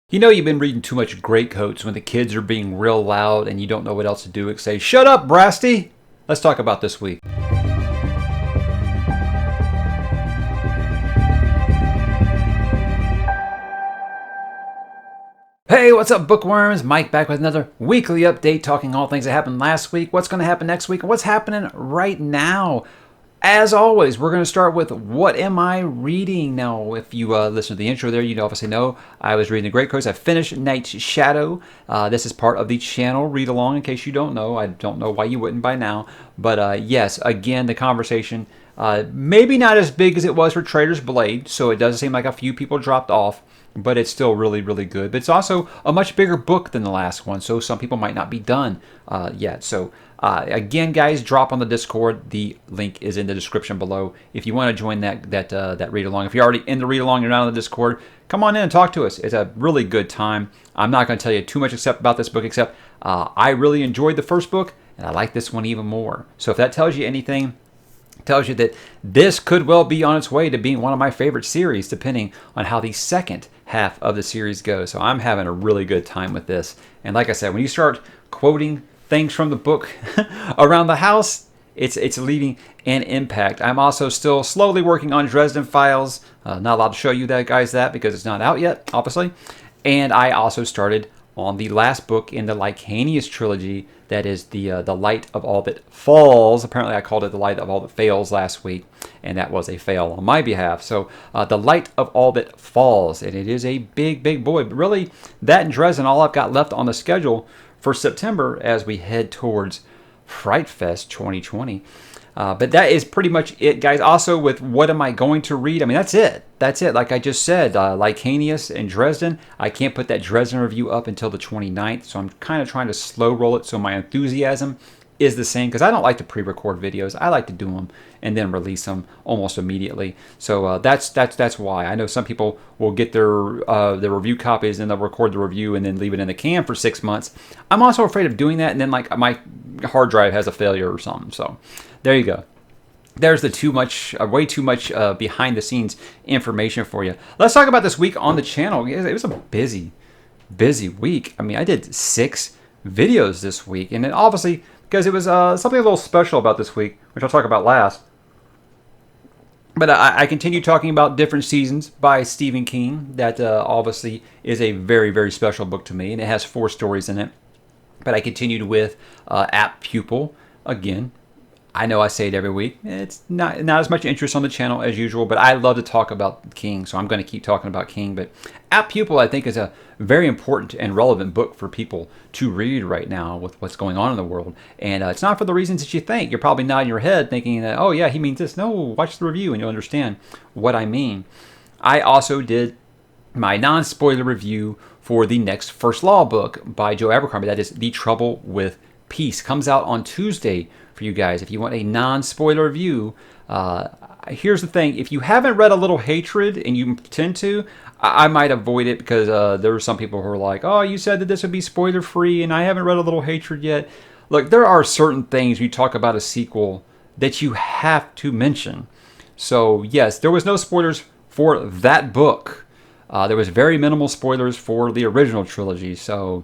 You know you've been reading too much Greatcoats when the kids are being real loud and you don't know what else to do except say, "Shut up, Brasty!" Let's talk about this week. Hey, what's up, bookworms? Mike back with another weekly update talking all things that happened last week, what's going to happen next week, and what's happening right now. As always, we're going to start with what am I reading? Now, if you listen to the intro there, you obviously know I was reading the Greatcoats. I finished Night's Shadow. This is part of the channel read along. In case you don't know, I don't know why you wouldn't by now. But yes, again, the conversation maybe not as big as it was for Trader's Blade, so it does seem like a few people dropped off. But it's still really, really good. But it's also a much bigger book than the last one, so some people might not be done yet. So again, guys, drop on the Discord. The link is in the description below. If you want to join that read along, if you're already in the read along, you're not on the Discord, come on in and talk to us. It's a really good time. I'm not going to tell you too much about this book, except I really enjoyed the first book, and I like this one even more. So if that tells you anything, tells you that this could well be on its way to being one of my favorite series, depending on how the second half of the series goes. So I'm having a really good time with this. And like I said, when you start quoting things from the book around the house, it's leaving an impact. I'm also still slowly working on Dresden Files. Not allowed to show you that because it's not out yet, obviously. And I also started on the last book in the Licanius trilogy, that is the Light of All That Falls. Apparently I called it the Light of All That Fails last week, and that was a fail on my behalf. So the Light of All That Falls, and it is a big, big boy. But really, that and Dresden, all I've got left on the schedule for September as we head towards Fright Fest 2020. But that is pretty much it, guys. Also, with what am I going to read? I mean, that's it. That's it. Like I just said, Licanius and Dresden. I can't put that Dresden review up until the 29th, so I'm kind of trying to slow roll it so my enthusiasm is the same, because I don't like to pre-record videos. I like to do them and then release them almost immediately. So that's why. I know some people will get their review copies and they'll record the review and then leave it in the can for 6 months. I'm also afraid of doing that, and then like my hard drive has a failure or something. So there you go. There's the way too much behind the scenes information for you. Let's talk about this week on the channel. It was a busy week. I mean, I did 6 videos this week, and it obviously, because it was something a little special about this week, which I'll talk about last. But I continue talking about Different Seasons by Stephen King. That obviously is a very, very special book to me, and it has 4 stories in it. But I continued with Apt Pupil. Again, I know I say it every week. It's not as much interest on the channel as usual, but I love to talk about King, so I'm going to keep talking about King. But Apt Pupil, I think, is a very important and relevant book for people to read right now with what's going on in the world. And it's not for the reasons that you think. You're probably nodding your head thinking that, oh yeah, he means this. No, watch the review and you'll understand what I mean. I also did my non-spoiler review for the next First Law book by Joe Abercrombie. That is The Trouble with Peace. Comes out on Tuesday for you guys. If you want a non-spoiler review, here's the thing. If you haven't read A Little Hatred, and you tend to, I might avoid it, because there were some people who were like, oh, you said that this would be spoiler-free, and I haven't read A Little Hatred yet. Look, there are certain things when you talk about a sequel that you have to mention. So, yes, there was no spoilers for that book. There was very minimal spoilers for the original trilogy, so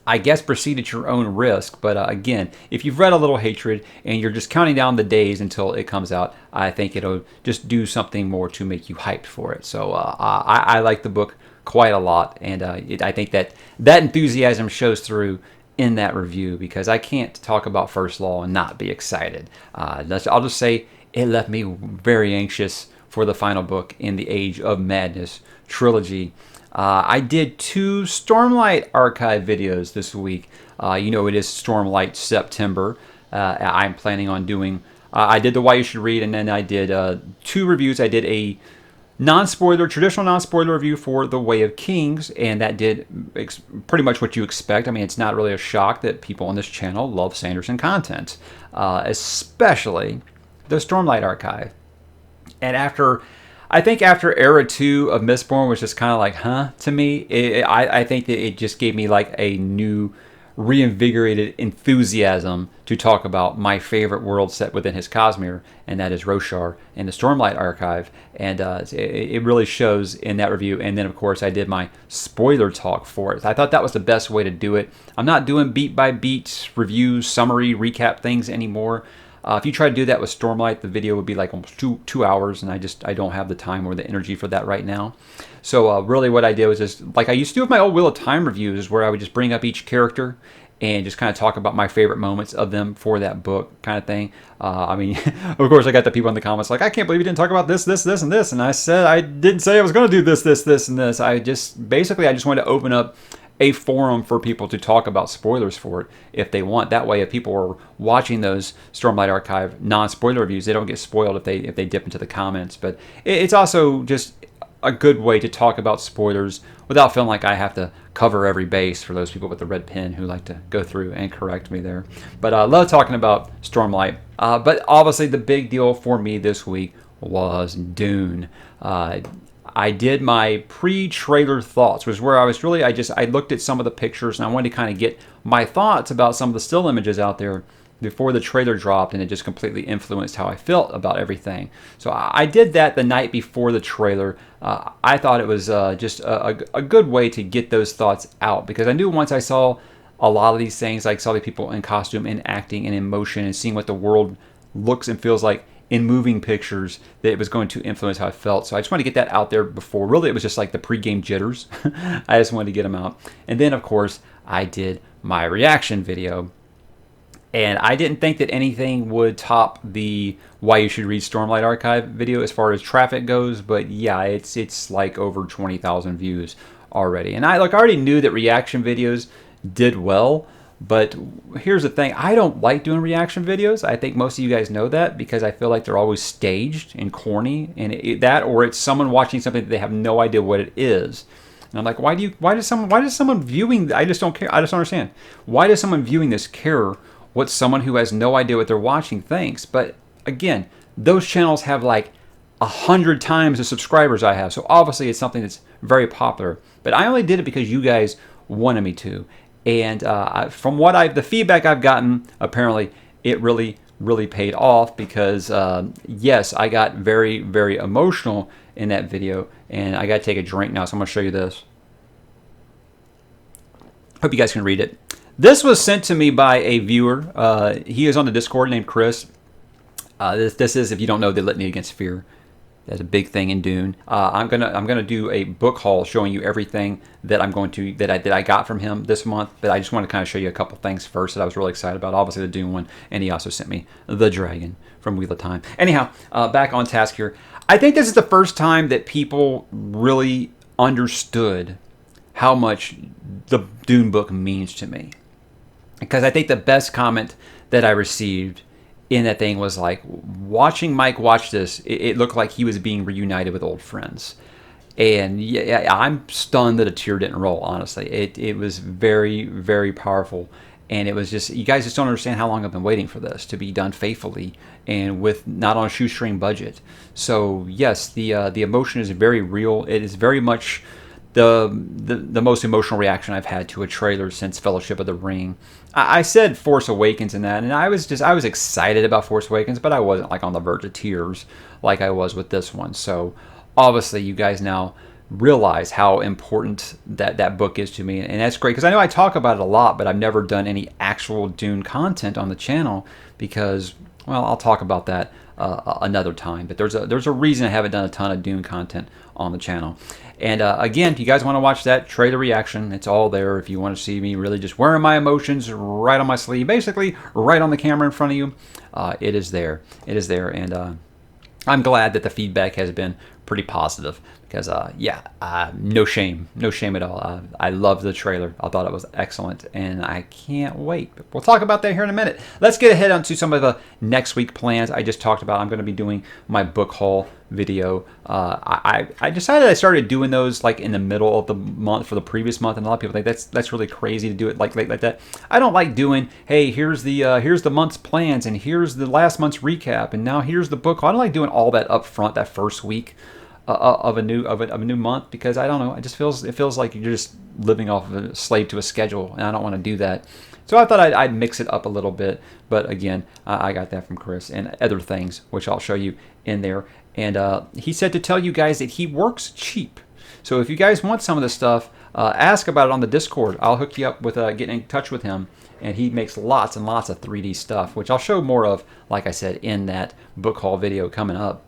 I guess proceed at your own risk. But again, if you've read A Little Hatred and you're just counting down the days until it comes out, I think it'll just do something more to make you hyped for it. So I like the book quite a lot, and I think that enthusiasm shows through in that review, because I can't talk about First Law and not be excited. I'll just say it left me very anxious for the final book in the Age of Madness trilogy. I did 2 Stormlight archive videos this week. You know, it is Stormlight September. I'm planning on doing, I did the Why You Should Read, and then I did 2 reviews. I did a traditional non-spoiler review for The Way of Kings, and that did pretty much what you expect. I mean, it's not really a shock that people on this channel love Sanderson content, especially the Stormlight archive. And I think after Era 2 of Mistborn was just kind of like, huh, to me. I think that it just gave me like a new reinvigorated enthusiasm to talk about my favorite world set within his Cosmere, and that is Roshar and the Stormlight Archive. And it really shows in that review. And then, of course, I did my spoiler talk for it. I thought that was the best way to do it. I'm not doing beat-by-beat reviews, summary, recap things anymore. If you try to do that with Stormlight, the video would be like almost two hours, and I don't have the time or the energy for that right now. So really what I did was just, like I used to do with my old Wheel of Time reviews, where I would just bring up each character and just kind of talk about my favorite moments of them for that book kind of thing. I mean, of course, I got the people in the comments like, I can't believe you didn't talk about this, this, this, and this. And I said, I didn't say I was going to do this, this, this, and this. I just wanted to open up a forum for people to talk about spoilers for it if they want. That way, if people are watching those Stormlight Archive non-spoiler reviews, they don't get spoiled if they dip into the comments. But it's also just a good way to talk about spoilers without feeling like I have to cover every base for those people with the red pen who like to go through and correct me there. But I love talking about Stormlight. But obviously the big deal for me this week was Dune. I did my pre-trailer thoughts, which is where I was really, I looked at some of the pictures and I wanted to kind of get my thoughts about some of the still images out there before the trailer dropped, and it just completely influenced how I felt about everything. So I did that the night before the trailer. I thought it was just a good way to get those thoughts out, because I knew once I saw a lot of these things, like saw the people in costume, in acting, and in motion, and seeing what the world looks and feels like in moving pictures, that it was going to influence how I felt. So I just wanted to get that out there before. Really, it was just like the pregame jitters. I just wanted to get them out. And then, of course, I did my reaction video. And I didn't think that anything would top the Why You Should Read Stormlight Archive video as far as traffic goes. But yeah, it's like over 20,000 views already. And I already knew that reaction videos did well. But here's the thing, I don't like doing reaction videos. I think most of you guys know that, because I feel like they're always staged and corny, and or it's someone watching something that they have no idea what it is. And I'm like, why does someone viewing, I just don't care. I just don't understand. Why does someone viewing this care what someone who has no idea what they're watching thinks? But again, those channels have like 100 times the subscribers I have. So obviously it's something that's very popular. But I only did it because you guys wanted me to. And from the feedback I've gotten, apparently it really paid off, because yes, I got very, very emotional in that video, and I got to take a drink now, so I'm going to show you this. Hope you guys can read it. This was sent to me by a viewer. He is on the Discord named Chris. This is, if you don't know, the Litany Against Fear. That's a big thing in Dune. I'm gonna do a book haul showing you everything that I got from him this month. But I just want to kind of show you a couple things first that I was really excited about. Obviously the Dune one, and he also sent me the Dragon from Wheel of Time. Anyhow, back on task here. I think this is the first time that people really understood how much the Dune book means to me, because I think the best comment that I received in that thing was like, watching Mike watch this, it looked like he was being reunited with old friends. And yeah, I'm stunned that a tear didn't roll, honestly. It was very, very powerful. And it was just, you guys just don't understand how long I've been waiting for this to be done faithfully and with not on a shoestring budget. So yes, the emotion is very real. It is very much the most emotional reaction I've had to a trailer since Fellowship of the Ring. I said Force Awakens in that, and I was excited about Force Awakens, but I wasn't like on the verge of tears like I was with this one. So obviously you guys now realize how important that book is to me, and that's great, because I know I talk about it a lot, but I've never done any actual Dune content on the channel because, well, I'll talk about that another time. But there's a reason I haven't done a ton of Dune content on the channel. And again, if you guys want to watch that trailer reaction, it's all there. If you want to see me really just wearing my emotions right on my sleeve, basically right on the camera in front of you, it is there. It is there. And I'm glad that the feedback has been pretty positive, because no shame at all. I loved the trailer. I thought it was excellent, and I can't wait. But we'll talk about that here in a minute. Let's get ahead onto some of the next week plans. I just talked about I'm going to be doing my book haul video. I decided I started doing those like in the middle of the month for the previous month, and a lot of people think that's really crazy to do it like that. I don't like doing, hey, here's the month's plans, and here's the last month's recap, and now here's the book haul. I don't like doing all that up front that first week. of a new month, because I don't know, it feels like you're just living off of a slave to a schedule, and I don't want to do that. So I thought I'd mix it up a little bit, but again, I got that from Chris and other things, which I'll show you in there. And he said to tell you guys that he works cheap. So if you guys want some of this stuff, ask about it on the Discord. I'll hook you up with getting in touch with him. And he makes lots and lots of 3D stuff, which I'll show more of, like I said, in that book haul video coming up.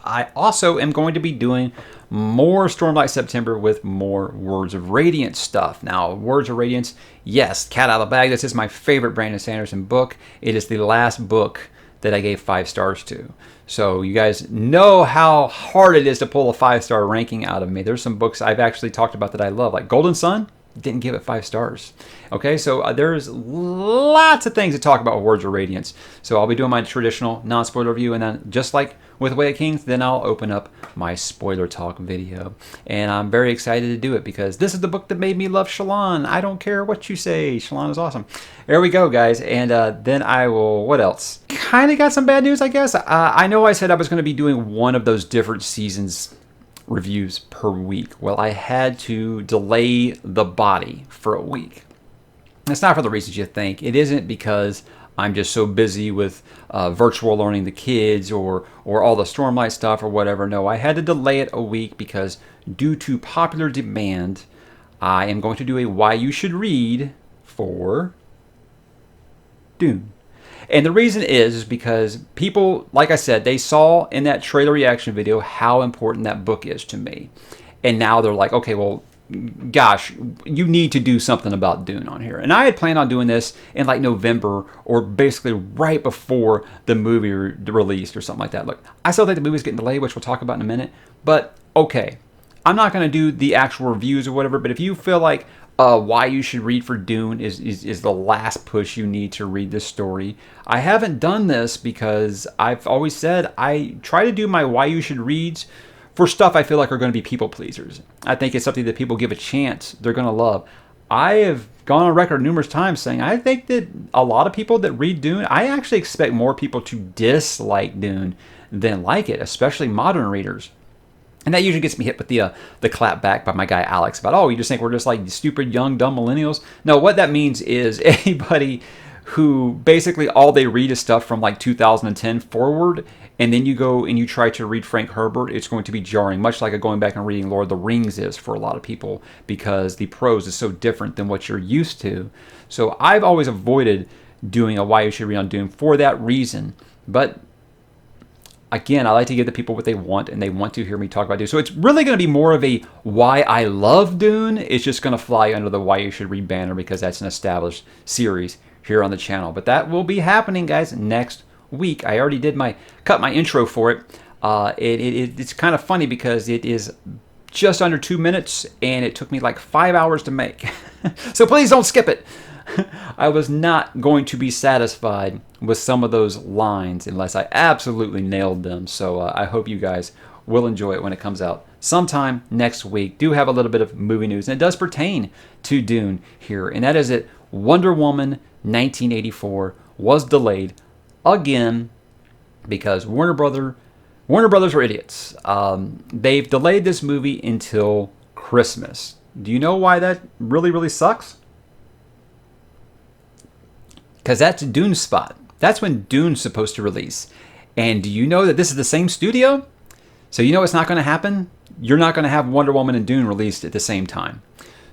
I also am going to be doing more Stormlight September with more Words of Radiance stuff. Now, Words of Radiance, yes, cat out of the bag. This is my favorite Brandon Sanderson book. It is the last book that I gave 5 stars to. So you guys know how hard it is to pull a 5-star ranking out of me. There's some books I've actually talked about that I love, like Golden Sun. Didn't give it 5 stars. Okay, so there's lots of things to talk about with Words of Radiance. So I'll be doing my traditional non-spoiler review, and then just like with Way of Kings, then I'll open up my spoiler talk video. And I'm very excited to do it because this is the book that made me love Shallan. I don't care what you say. Shallan is awesome. There we go, guys. And then I will, what else? Kind of got some bad news, I guess. I know I said I was going to be doing one of those different seasons reviews per week. Well, I had to delay The Body for a week. It's not for the reasons you think. It isn't because I'm just so busy with virtual learning the kids or all the Stormlight stuff or whatever. No, I had to delay it a week because due to popular demand, I am going to do a Why You Should Read for Dune. And the reason is because people, like I said, they saw in that trailer reaction video how important that book is to me. And now they're like, okay, well, gosh, you need to do something about Dune on here. And I had planned on doing this in like November or basically right before the movie released or something like that. Look, I still think the movie's getting delayed, which we'll talk about in a minute. But okay, I'm not going to do the actual reviews or whatever. But if you feel like Why You Should Read for Dune is the last push you need to read this story. I haven't done this because I've always said I try to do my Why You Should Reads for stuff I feel like are going to be people pleasers. I think it's something that people give a chance, they're going to love. I have gone on record numerous times saying I think that a lot of people that read Dune, I actually expect more people to dislike Dune than like it, especially modern readers. And that usually gets me hit with the clap back by my guy Alex about, oh, you just think we're just like stupid, young, dumb millennials? No, what that means is anybody who basically all they read is stuff from like 2010 forward, and then you go and you try to read Frank Herbert, it's going to be jarring, much like going back and reading Lord of the Rings is for a lot of people, because the prose is so different than what you're used to. So I've always avoided doing a Why You Should Read on Dune for that reason. But again, I like to give the people what they want, and they want to hear me talk about Dune. So it's really going to be more of a why I love Dune. It's just going to fly under the Why You Should Read banner because that's an established series here on the channel. But that will be happening, guys, next week. I already did cut my intro for it. It's kind of funny because it is just under 2 minutes, and it took me like 5 hours to make. So please don't skip it. I was not going to be satisfied with some of those lines unless I absolutely nailed them. So I hope you guys will enjoy it when it comes out sometime next week. Do have a little bit of movie news, and it does pertain to Dune here, and that is that Wonder Woman 1984 was delayed again because Warner Brothers are idiots. They've delayed this movie until Christmas. Do you know why that really, really sucks? Because that's Dune's spot. That's when Dune's supposed to release. And do you know that this is the same studio? So you know what's not going to happen? You're not going to have Wonder Woman and Dune released at the same time.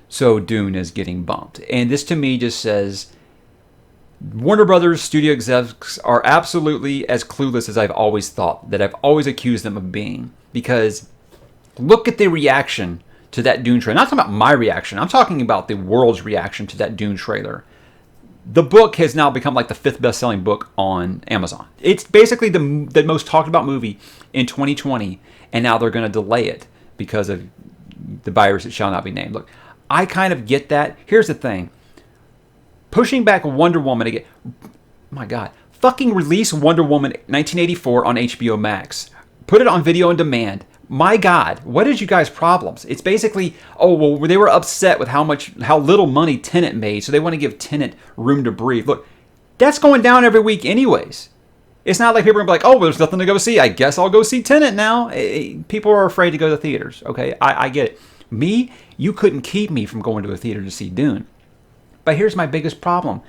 So Dune is getting bumped. And this to me just says Warner Brothers studio execs are absolutely as clueless as I've always thought, that I've always accused them of being. Because look at the reaction to that Dune trailer. I'm not talking about my reaction. I'm talking about the world's reaction to that Dune trailer. The book has now become like the 5th best-selling book on Amazon. It's basically the most talked about movie in 2020, and now they're going to delay it because of the virus that shall not be named. Look, I kind of get that. Here's the thing. Pushing back Wonder Woman again. My God. Fucking release Wonder Woman 1984 on HBO Max. Put it on video on demand. My God, what is you guys' problems? It's basically, oh, well, they were upset with how little money Tenet made, so they want to give Tenet room to breathe. Look, that's going down every week anyways. It's not like people are going to be like, oh, well, there's nothing to go see. I guess I'll go see Tenet now. People are afraid to go to the theaters, okay? I get it. Me, you couldn't keep me from going to a theater to see Dune. But here's my biggest problem.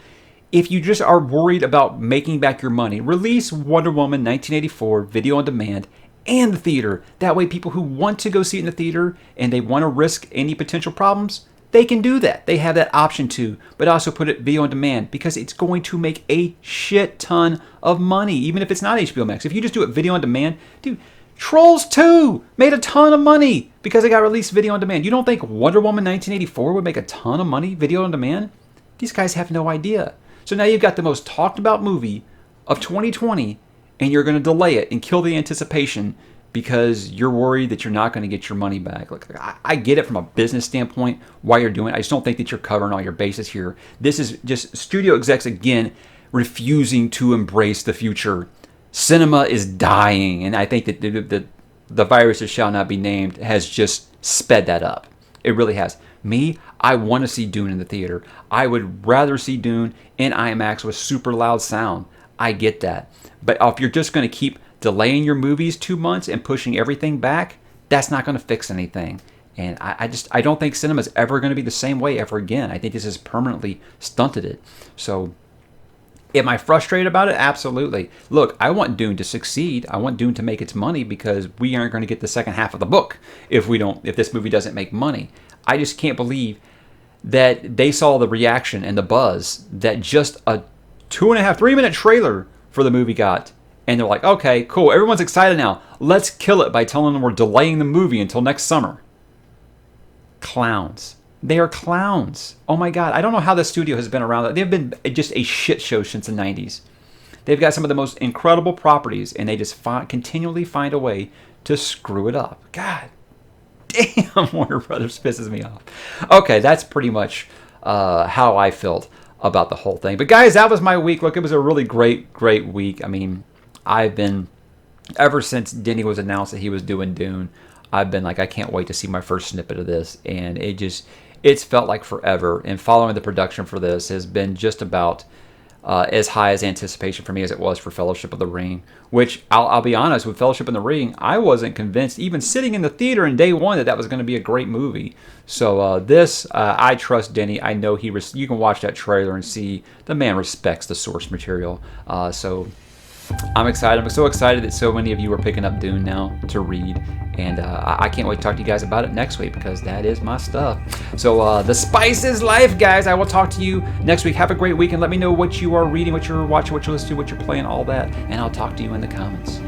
If you just are worried about making back your money, release Wonder Woman 1984 video on demand and the theater. That way people who want to go see it in the theater and they want to risk any potential problems, they can do that. They have that option to, but also put it video on demand because it's going to make a shit ton of money, even if it's not HBO Max. If you just do it video on demand, dude, Trolls 2 made a ton of money because it got released video on demand. You don't think Wonder Woman 1984 would make a ton of money video on demand? These guys have no idea. So now you've got the most talked about movie of 2020 and you're going to delay it and kill the anticipation because you're worried that you're not going to get your money back. Look, I get it from a business standpoint why you're doing it. I just don't think that you're covering all your bases here. This is just studio execs, again, refusing to embrace the future. Cinema is dying, and I think that the virus that shall not be named has just sped that up. It really has. Me, I want to see Dune in the theater. I would rather see Dune in IMAX with super loud sound. I get that. But if you're just going to keep delaying your movies 2 months and pushing everything back, that's not going to fix anything. And I don't think cinema is ever going to be the same way ever again. I think this has permanently stunted it. So am I frustrated about it? Absolutely. Look, I want Dune to succeed. I want Dune to make its money because we aren't going to get the second half of the book if this movie doesn't make money. I just can't believe that they saw the reaction and the buzz that just a 2.5-3 minute trailer for the movie got. And they're like, okay, cool. Everyone's excited now. Let's kill it by telling them we're delaying the movie until next summer. Clowns. They are clowns. Oh my God. I don't know how the studio has been around. They've been just a shit show since the 90s. They've got some of the most incredible properties and they just continually find a way to screw it up. God damn, Warner Brothers pisses me off. Okay, that's pretty much how I felt about the whole thing. But guys, that was my week. Look, it was a really great week. I mean, I've been, ever since Denny was announced that he was doing Dune, I've been like, I can't wait to see my first snippet of this. And it's felt like forever. And following the production for this has been just about as high as anticipation for me as it was for Fellowship of the Ring, which I'll be honest, with Fellowship of the Ring, I wasn't convinced, even sitting in the theater in day one, that was going to be a great movie. So I trust Denny. I know you can watch that trailer and see the man respects the source material. So I'm excited. I'm so excited that so many of you are picking up Dune now to read. And I can't wait to talk to you guys about it next week because that is my stuff. So the spice is life, guys. I will talk to you next week. Have a great week and let me know what you are reading, what you're watching, what you're listening to, what you're playing, all that. And I'll talk to you in the comments.